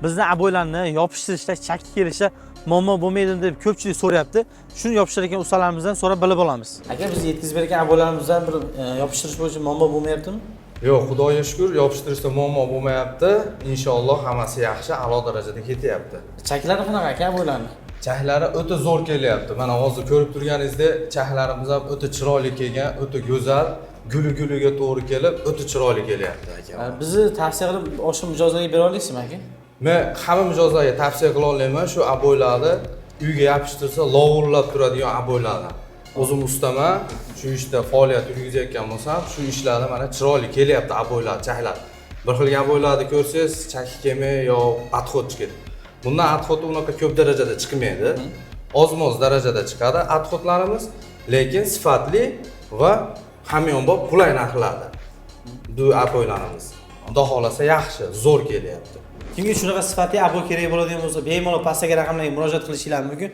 bizni aboylarni yopishtirishda, chakki kelishda muammo bo'lmaydi deb ko'pchilik so'rayapti. Shuni yopishtirgan ustalarimizdan so'rab bilib olamiz. Aka, biz yetkazib bergan aboylarimizdan bir yopishtirish bo'yicha muammo bo'lmayaptimi? Yo'q, Xudoga shukr, yopishtirishda muammo bo'lmayapti. Inshaalloh hammasi yaxshi, a'lo darajada ketyapti. Chaklari qanaqa aka aboylarni? Chahlari o'ta zo'r kelyapti. Mana hozir ko'rib turganingizdek, chahlarimiz ham o'ta chiroyli kelgan, o'ta go'zal, guli-guliga to'g'ri kelib, o'ta chiroyli kelyapti aka. Bizni tavsiya qilib o'sha mijozlarga bera olasizmi aka? Men hamma mijozlarga tavsiya qila olaman, shu aboylarni uyga yopishtirsa lovurlab turadigan aboylarni. O'zim ustaman, shu ishda faoliyat yurgizayotgan bo'lsam, shu ishlarni mana chiroyli kelyapti aboylar, chahlar. Bir xil aboylarni ko'rsangiz, chaki kelmay yo отход chiqadi. Bundan отход unaqa ko'p darajada chiqmaydi. Oz-moz darajada chiqadi отходlarimiz, lekin sifatli va hamyonbop qulay narxlarda. Bu aboylarimiz. Xudo xolasa yaxshi, zo'r kelyapti. Kimga shunaqa sifatli aboy kerak bo'ladigan bo'lsa, bemalol pastdagi raqamlarga murojaat qilishingiz mumkin.